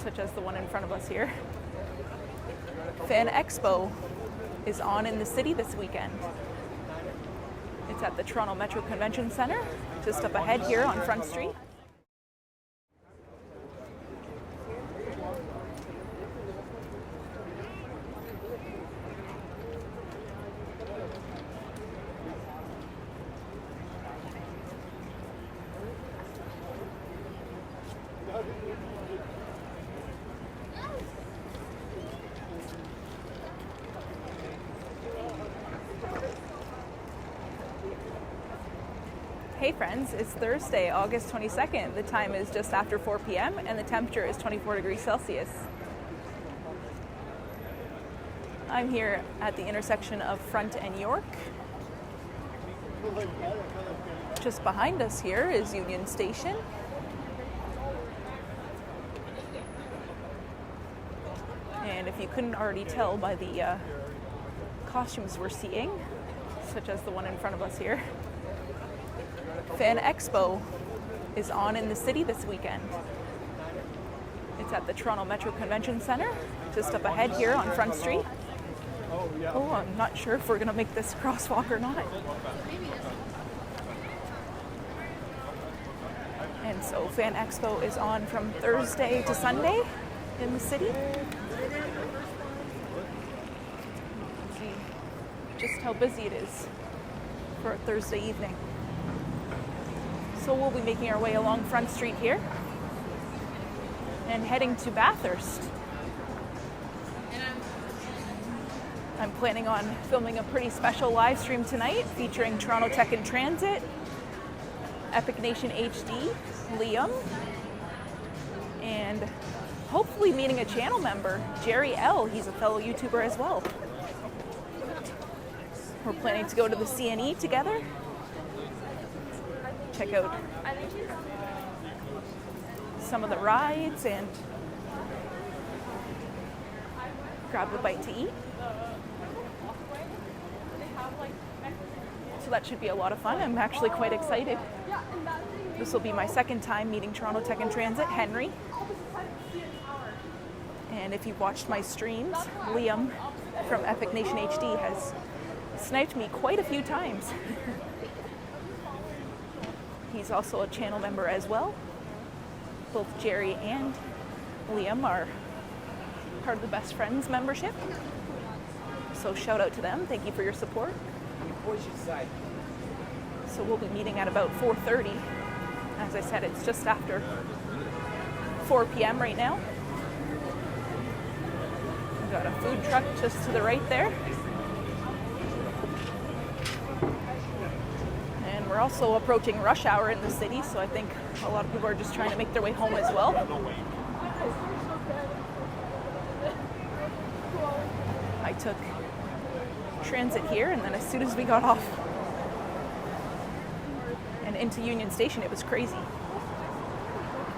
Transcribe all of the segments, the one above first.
such as the one in front of us here. Fan Expo is on in the city this weekend. It's at the Toronto Metro Convention Centre, just up ahead here on Front Street. Hey friends, it's Thursday, August 22nd. The time is just after 4 p.m. and the temperature is 24 degrees Celsius. I'm here at the intersection of Front and York. Just behind us here is Union Station. And if you couldn't already tell by the costumes we're seeing, such as the one in front of us here, Fan Expo is on in the city this weekend. It's at the Toronto Metro Convention Centre, just up ahead here on Front Street. Oh, I'm not sure if we're going to make this crosswalk or not. And so Fan Expo is on from Thursday to Sunday in the city. See just how busy it is for a Thursday evening. So we'll be making our way along Front Street here and heading to Bathurst. I'm planning on filming a pretty special live stream tonight featuring Toronto Tech in Transit, Epic Nation HD, Liam, and hopefully meeting a channel member, Jerry L. He's a fellow YouTuber as well. We're planning to go to the CNE together. Check out some of the rides and grab a bite to eat. So that should be a lot of fun. I'm actually quite excited. This will be my second time meeting Toronto Tech in Transit, Henry. And if you've watched my streams, Liam from Epic Nation HD has sniped me quite a few times. He's also a channel member as well. Both Jerry and Liam are part of the Best Friends membership. So shout out to them. Thank you for your support. So we'll be meeting at about 4:30. As I said, it's just after 4 p.m. right now. We've got a food truck just to the right there. We're also approaching rush hour in the city, so I think a lot of people are just trying to make their way home as well. I took transit here, and then as soon as we got off and into Union Station, it was crazy.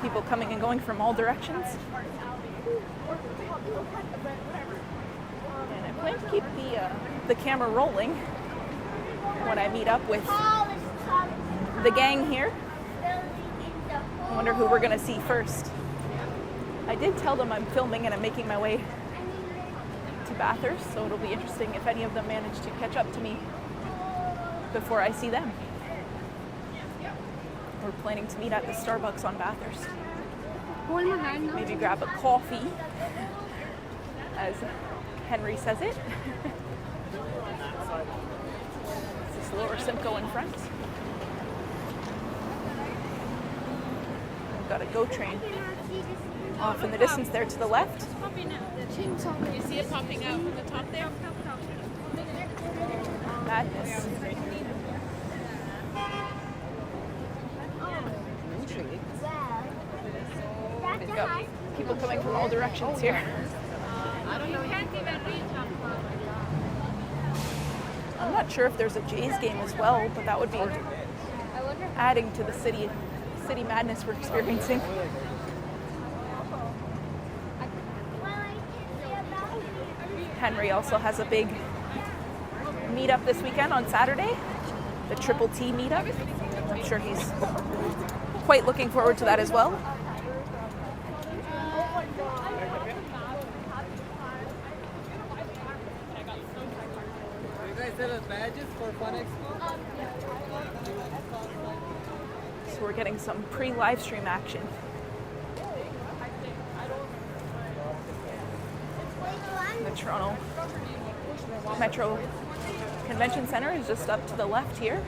People coming and going from all directions. And I plan to keep the camera rolling when I meet up with the gang here. I wonder who we're going to see first. I did tell them I'm filming and I'm making my way to Bathurst, so it'll be interesting if any of them manage to catch up to me before I see them. We're planning to meet at the Starbucks on Bathurst. Maybe grab a coffee, as Henry says it. This is Lower Simcoe in front. We've got a GO train off in the distance there to the left. You see it popping out from the top there? Madness. We've got people coming from all directions here. I don't know. You can't even reach up. I'm not sure if there's a Jays game as well, but that would be adding to the city madness we're experiencing. Henry also has a big meetup this weekend on Saturday, the Triple T meetup. I'm sure he's quite looking forward to that as well. set of badges for Fan Expo? So we're getting some pre-live stream action. The Toronto Metro Convention Center is just up to the left here.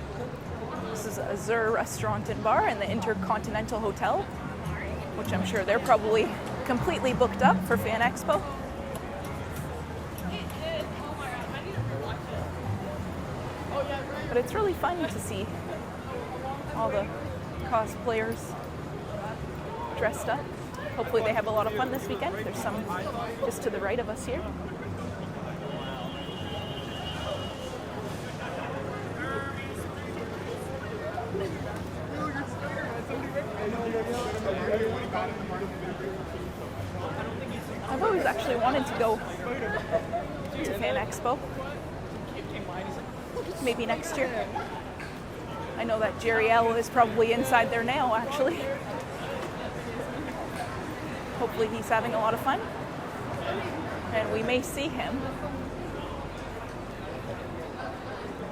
This is Azur Restaurant and Bar and the Intercontinental Hotel, which I'm sure they're probably completely booked up for Fan Expo. But it's really fun to see all the cosplayers dressed up. Hopefully they have a lot of fun this weekend. There's some just to the right of us here. I've always actually wanted to go to Fan Expo. Maybe next year. I know that Jerry L is probably inside there now, actually. Hopefully he's having a lot of fun. And we may see him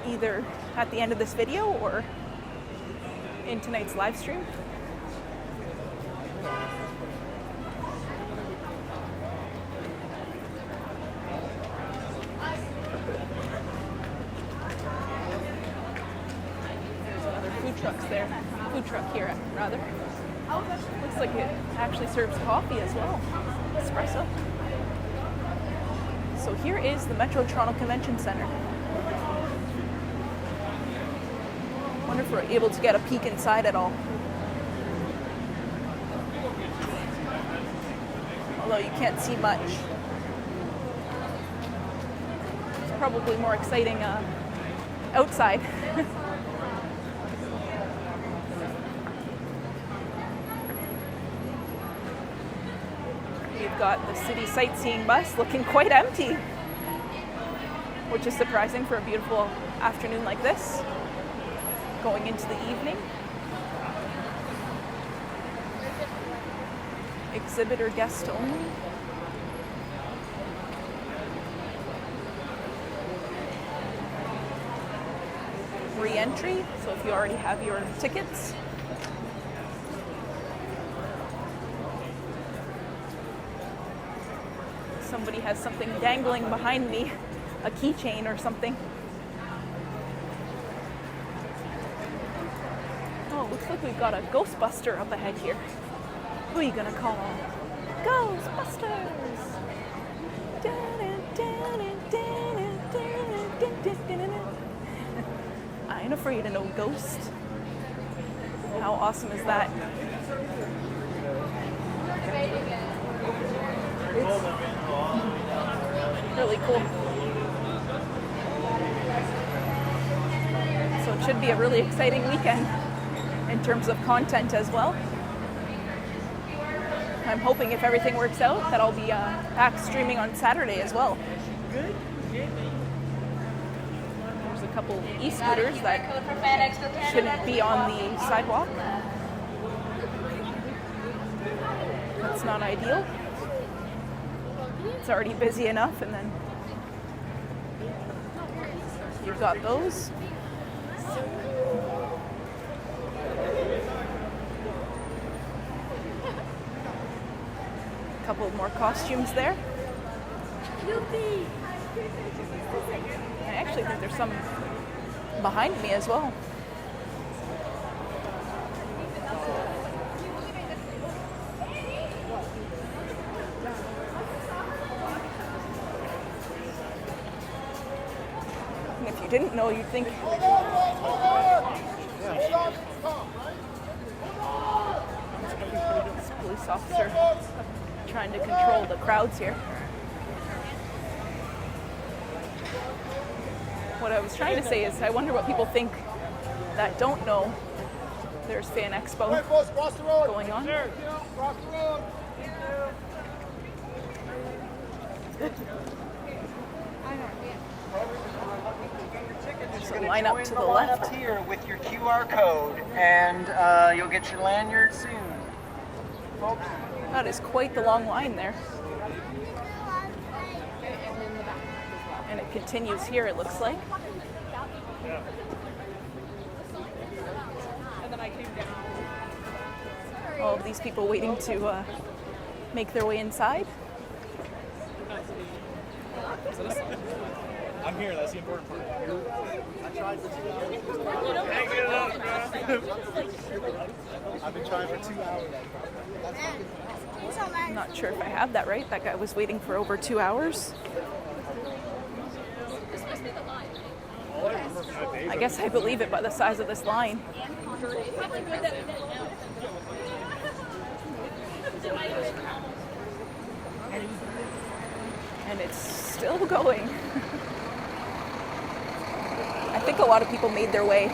either at the end of this video or in tonight's live stream. Food truck here, rather. Looks like it actually serves coffee as well. Espresso. So here is the Metro Toronto Convention Center. Wonder if we're able to get a peek inside at all. Although you can't see much. It's probably more exciting outside. We've got the city sightseeing bus looking quite empty, which is surprising for a beautiful afternoon like this, going into the evening. Exhibitor guest only. Re-entry, so if you already have your tickets. Somebody has something dangling behind me, a keychain or something. Oh, looks like we've got a Ghostbuster up ahead here. Who are you gonna call? Ghostbusters! I ain't afraid of no ghost. How awesome is that? It's really cool. So it should be a really exciting weekend in terms of content as well. I'm hoping if everything works out that I'll be back streaming on Saturday as well. There's a couple e-scooters that shouldn't be on the sidewalk. That's not ideal. It's already busy enough, and then you've got those. A couple more costumes there. I actually think there's some behind me as well. And if you didn't know, you'd think this police officer trying to control the crowds here. What I was trying to say is I wonder what people think that don't know there's Fan Expo going on. So line up to the left here with your QR code, and you'll get your lanyard soon. Folks. That is quite the long line there. And it continues here, it looks like. And then I came down. All of these people waiting to make their way inside. I'm here, that's the important part. I tried for 2 hours. I've been trying for 2 hours. I'm not sure if I have that right. That guy was waiting for over 2 hours. I guess I believe it by the size of this line. And it's still going. I think a lot of people made their way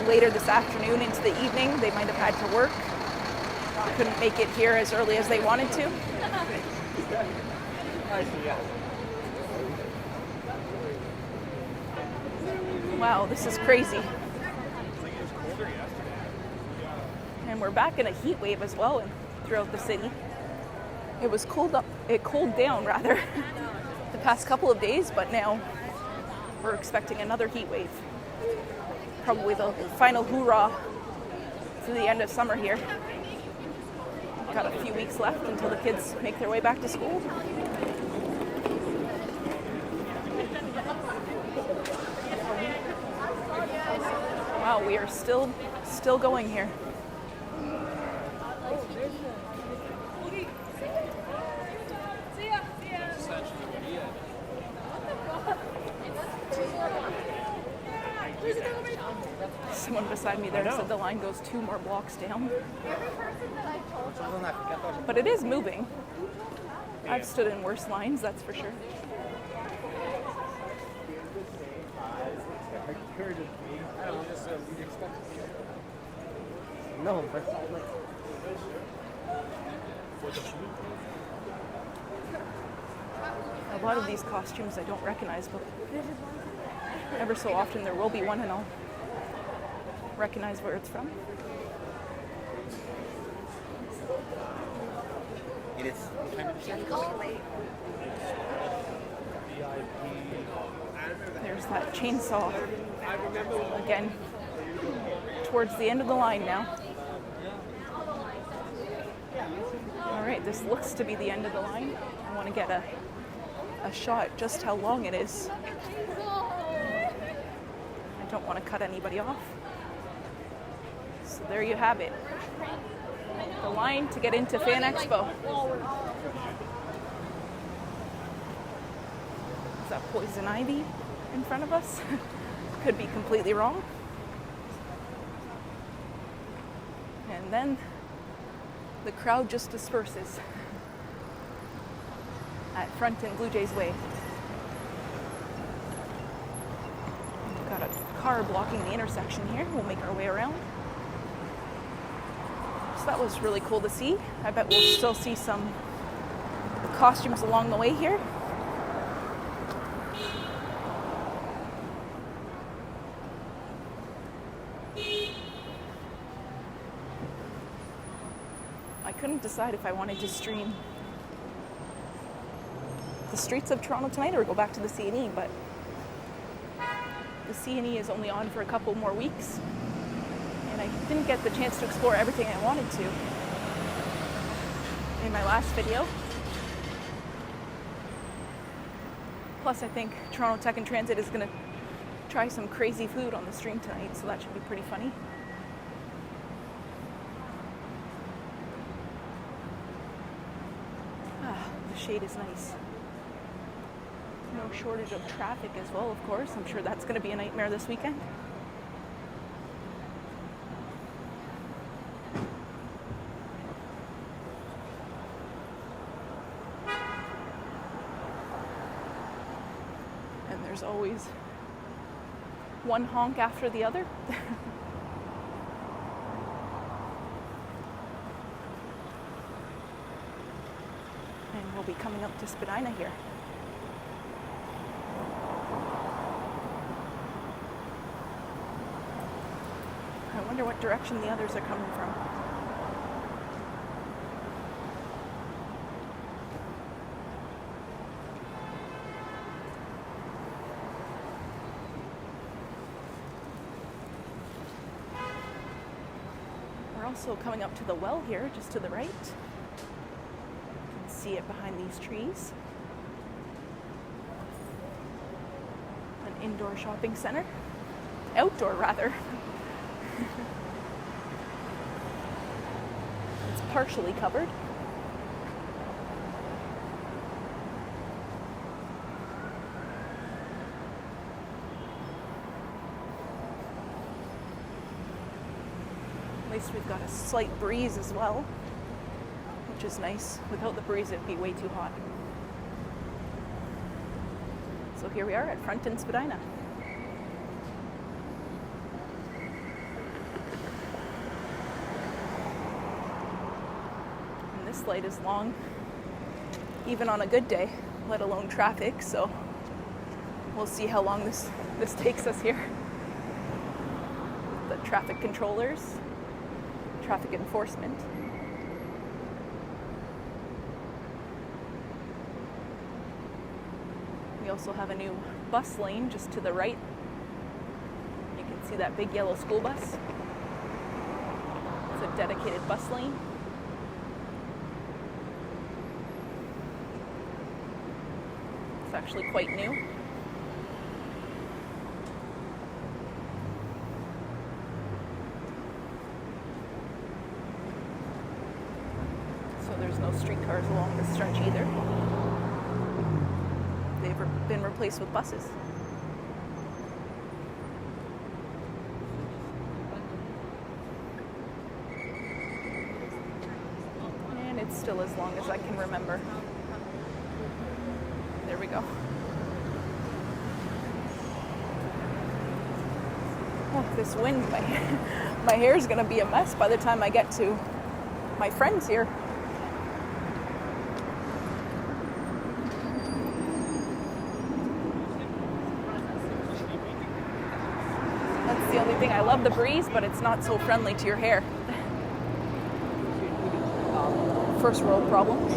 later this afternoon into the evening. They might have had to work. Couldn't make it here as early as they wanted to. Wow, this is crazy. And we're back in a heat wave as well throughout the city. It was cooled down rather the past couple of days, but now we're expecting another heat wave. Probably the final hoorah to the end of summer here. Got a few weeks left until the kids make their way back to school. Wow, we are still going here. Someone beside me there said the line goes 2 more blocks down. But it is moving. I've stood in worse lines, that's for sure. No, but A lot of these costumes I don't recognize, but ever so often there will be one and I'll recognize where it's from. it is kind of There's that chainsaw again towards the end of the line now. All right, this looks to be the end of the line. I want to get a shot just how long it is. I don't want to cut anybody off. So there you have it. The line to get into Fan Expo. Is that poison ivy in front of us? Could be completely wrong. And then the crowd just disperses at Front and Blue Jays Way. We've got a car blocking the intersection here. We'll make our way around. So that was really cool to see. I bet we'll still see some costumes along the way here. I couldn't decide if I wanted to stream the streets of Toronto tonight or go back to the C&E, but the C&E is only on for a couple more weeks, and I didn't get the chance to explore everything I wanted to in my last video. Plus, I think Toronto Tech and Transit is going to try some crazy food on the stream tonight, so that should be pretty funny. The shade is nice. No shortage of traffic as well, of course. I'm sure that's going to be a nightmare this weekend. And there's always one honk after the other. And we'll be coming up to Spadina here. I wonder what direction the others are coming from. also coming up to the well here, just to the right. You can see it behind these trees. An indoor shopping center. Outdoor, rather. It's partially covered. At least we've got a slight breeze as well, which is nice. Without the breeze, it'd be way too hot. So here we are at Front in Spadina. And this light is long, even on a good day, let alone traffic, so we'll see how long this takes us here. The traffic controllers, traffic enforcement. We also have a new bus lane just to the right. You can see that big yellow school bus. It's a dedicated bus lane. It's actually quite new. There's no streetcars along this stretch either. They've been replaced with buses. And it's still as long as I can remember. There we go. Oh, this wind, my hair's gonna be a mess by the time I get to my friends here. The only thing, I love the breeze, but it's not so friendly to your hair. First world problems.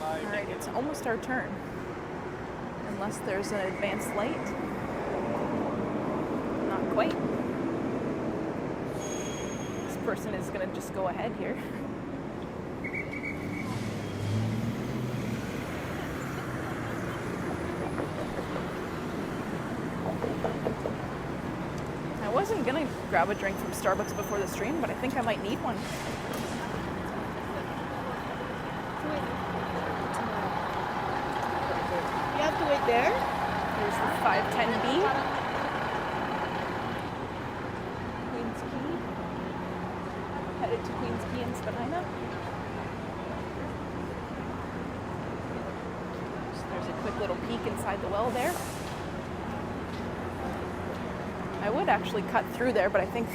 Alright, it's almost our turn. Unless there's an advanced light. Not quite. This person is going to just go ahead here. I wasn't going to grab a drink from Starbucks before the stream, but I think I might need one. You have to wait there? There's the 510B. Queen's Quay. Headed to Queen's Quay in Spadina. So there's a quick little peek inside the well there. I would actually cut through there, but I think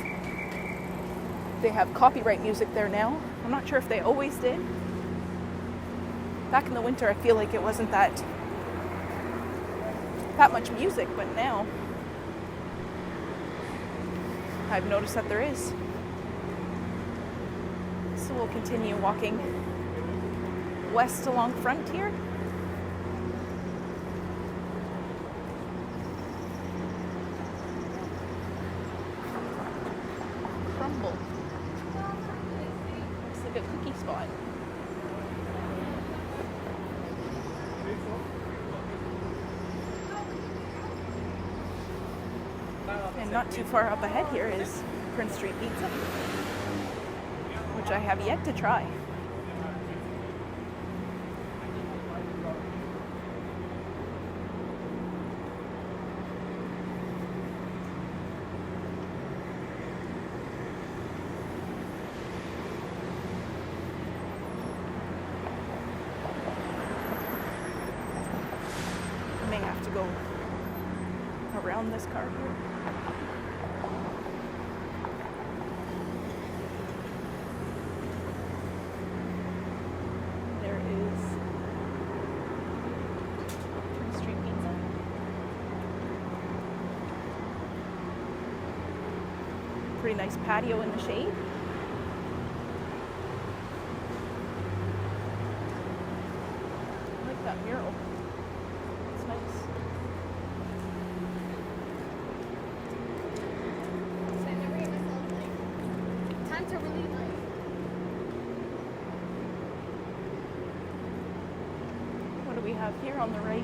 they have copyright music there now. I'm not sure if they always did. Back in the winter, I feel like it wasn't that much music, but now I've noticed that there is. So we'll continue walking west along Front here. Crumble. Looks like a cookie spot. And not too far up ahead here is Prince Street Pizza, which I have yet to try. I may have to go around this car here. Pretty nice patio in the shade. I like that mural. It's nice. Time to relieve life. What do we have here on the right?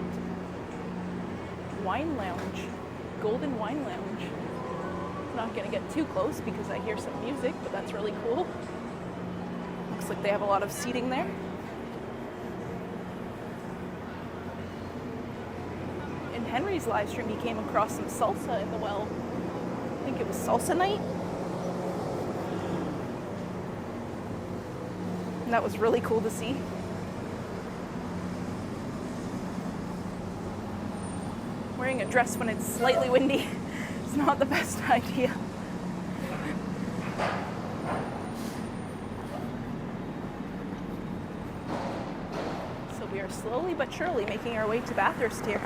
Wine lounge. Golden wine lounge. Not gonna get too close because I hear some music, but that's really cool. Looks like they have a lot of seating there. In Henry's live stream, he came across some salsa in the well. I think it was salsa night. And that was really cool to see. Wearing a dress when it's slightly windy is not the best idea. So we are slowly but surely making our way to Bathurst here.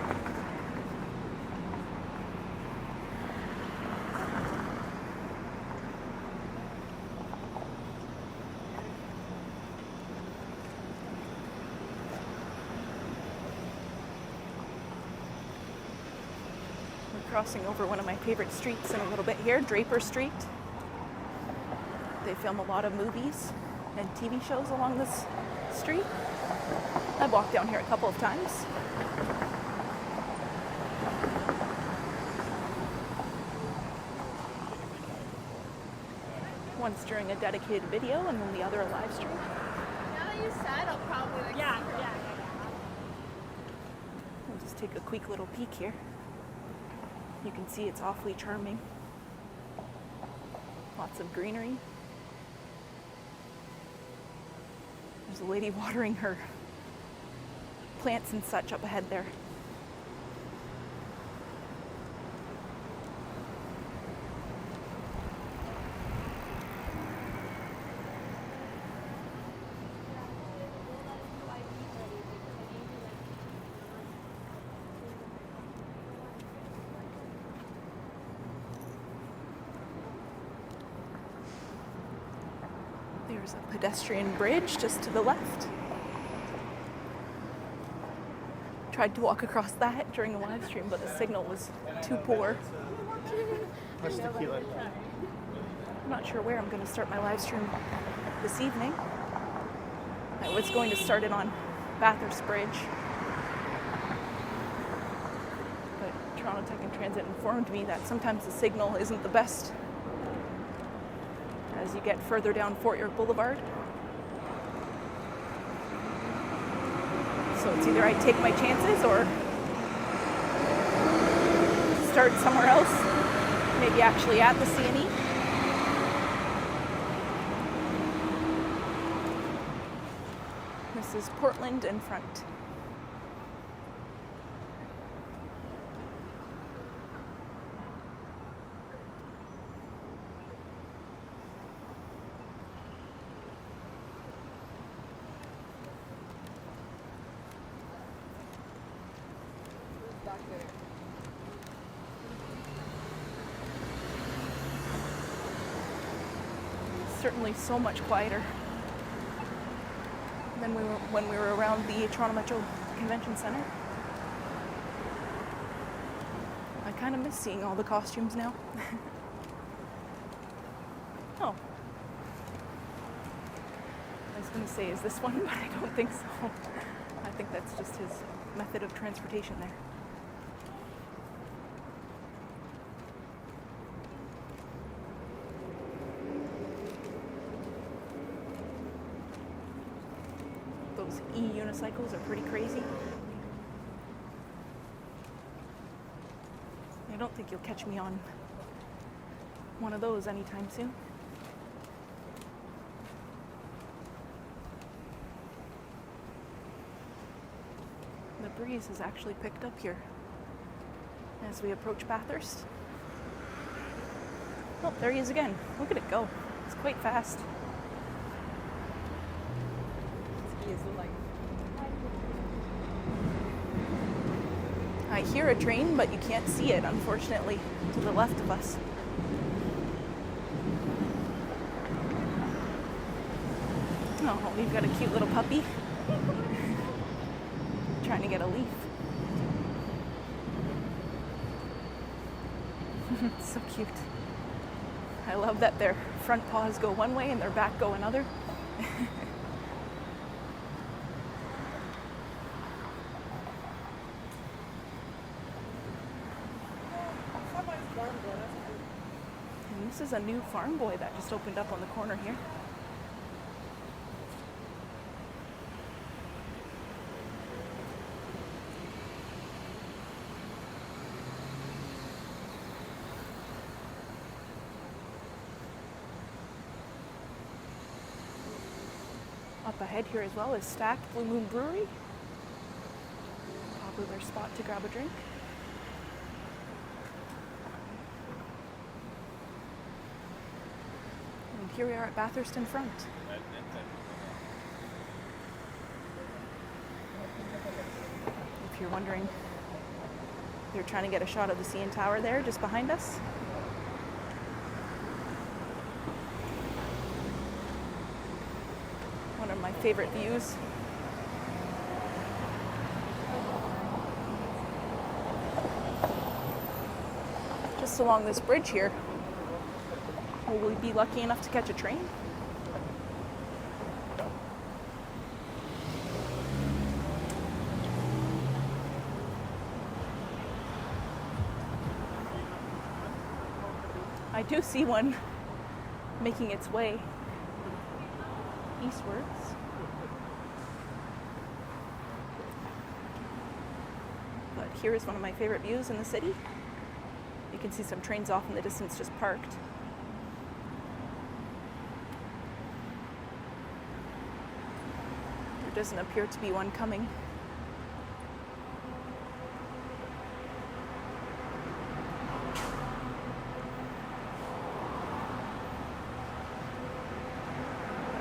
Crossing over one of my favorite streets in a little bit here, Draper Street. They film a lot of movies and TV shows along this street. I've walked down here a couple of times. Once during a dedicated video and then the other a live stream. Now that you said, I'll probably like. Yeah. We'll just take a quick little peek here. You can see it's awfully charming. Lots of greenery. There's a lady watering her plants and such up ahead there. There's a pedestrian bridge just to the left. Tried to walk across that during the live stream, but the signal was too poor. That's tequila. I'm not sure where I'm going to start my live stream this evening. I was going to start it on Bathurst Bridge, but Toronto Tech and Transit informed me that sometimes the signal isn't the best as you get further down Fort York Boulevard. So it's either I take my chances or start somewhere else, maybe actually at the CNE. This is Portland in front. Certainly so much quieter than when we were around the Toronto Metro Convention Centre. I kind of miss seeing all the costumes now. Oh. I was going to say, is this one? But I don't think so. I think that's just his method of transportation there. Those e-unicycles are pretty crazy. I don't think you'll catch me on one of those anytime soon. The breeze has actually picked up here as we approach Bathurst. Oh, there he is again. Look at it go. It's quite fast. I hear a train, but you can't see it, unfortunately, to the left of us. Oh, we've got a cute little puppy trying to get a leaf. It's so cute. I love that their front paws go one way and their back go another. And this is a new farm boy that just opened up on the corner here. Up ahead here as well is Stacked Blue Moon Brewery. Popular spot to grab a drink. And here we are at Bathurst in front. If you're wondering, they're trying to get a shot of the CN Tower there just behind us. One of my favorite views. Just along this bridge here. Will we be lucky enough to catch a train? I do see one making its way eastwards. But here is one of my favorite views in the city. You can see some trains off in the distance just parked. There doesn't appear to be one coming.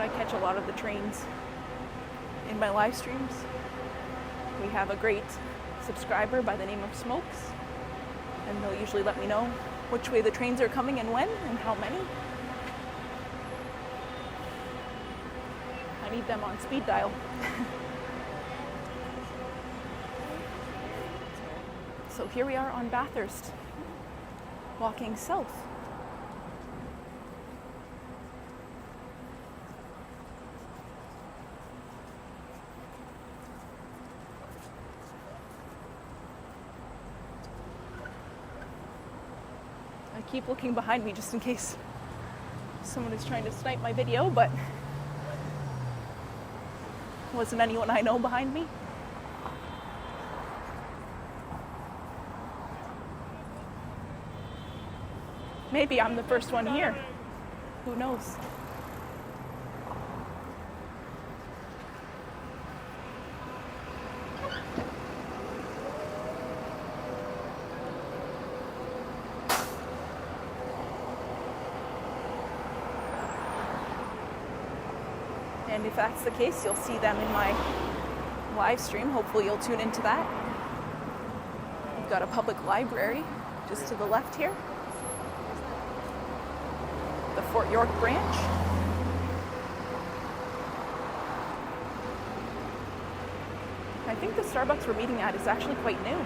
I catch a lot of the trains in my live streams. We have a great subscriber by the name of Smokes, and they'll usually let me know which way the trains are coming and when and how many. I need them on speed dial. So here we are on Bathurst, walking south. I keep looking behind me just in case someone is trying to snipe my video, but wasn't anyone I know behind me. Maybe I'm the first one here. Who knows? And if that's the case, you'll see them in my live stream. Hopefully you'll tune into that. We've got a public library just to the left here. The Fort York branch. I think the Starbucks we're meeting at is actually quite new.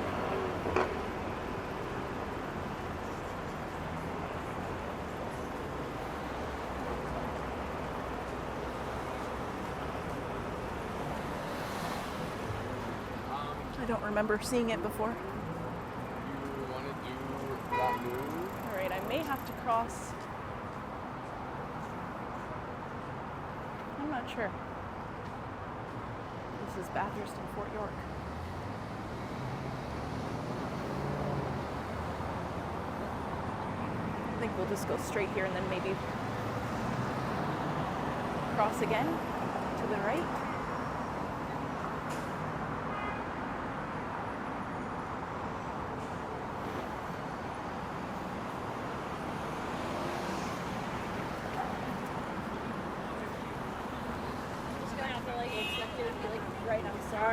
I don't remember seeing it before. You want to do that move? All right, I may have to cross. I'm not sure. This is Bathurst and Fort York. I think we'll just go straight here and then maybe cross again to the right.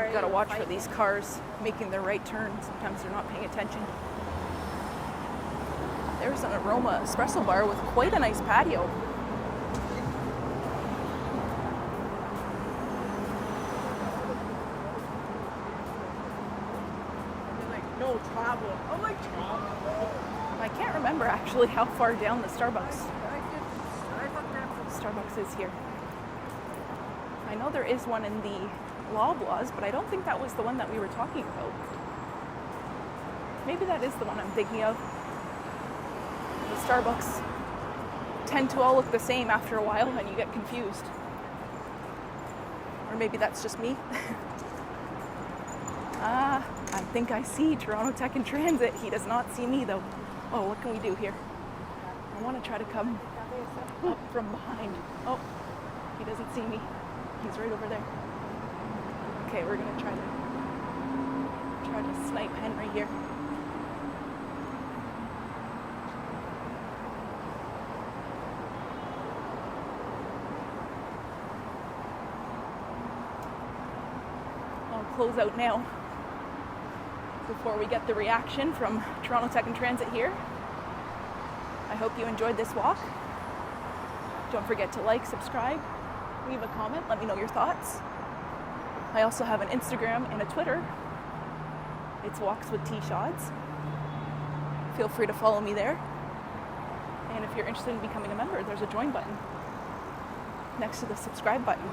You've got to watch for these cars making their right turn. Sometimes they're not paying attention. There's an Aroma espresso bar with quite a nice patio. actually how far down the Starbucks is here. I know there is one in the Loblaws, but I don't think that was the one that we were talking about. Maybe that is the one I'm thinking of. The Starbucks tend to all look the same after a while and you get confused. Or maybe that's just me. I think I see Toronto Tech and Transit. He does not see me though. Oh, what can we do here? I want to try to come up from behind. Oh, he doesn't see me. He's right over there. Okay, we're gonna try to snipe Henry here. I'll close out now before we get the reaction from Toronto Tech and Transit here. I hope you enjoyed this walk. Don't forget to like, subscribe, leave a comment, let me know your thoughts. I also have an Instagram and a Twitter. It's Walks with Tshods. Feel free to follow me there. And if you're interested in becoming a member, there's a join button next to the subscribe button,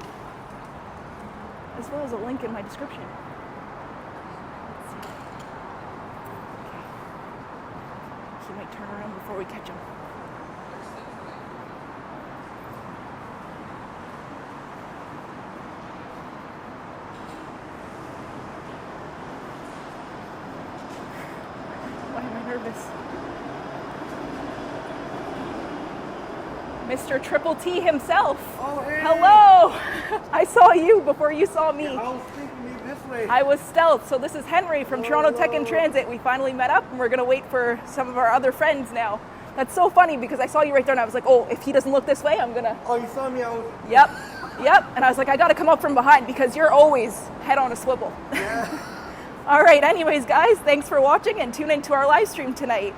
as well as a link in my description. Let's see. Okay. He might turn around before we catch him. Why am I nervous? Mr. Triple T himself. Oh, hey. Hello! I saw you before you saw me. I was thinking me this way. I was stealth. So this is Henry from Toronto Tech and Transit. We finally met up and we're going to wait for some of our other friends now. That's so funny because I saw you right there and I was like, oh, if he doesn't look this way, I'm going to... Oh, you saw me? I was... Yep. And I was like, I got to come up from behind because you're always head on a swivel. Yeah. All right. Anyways, guys, thanks for watching and tune into our live stream tonight.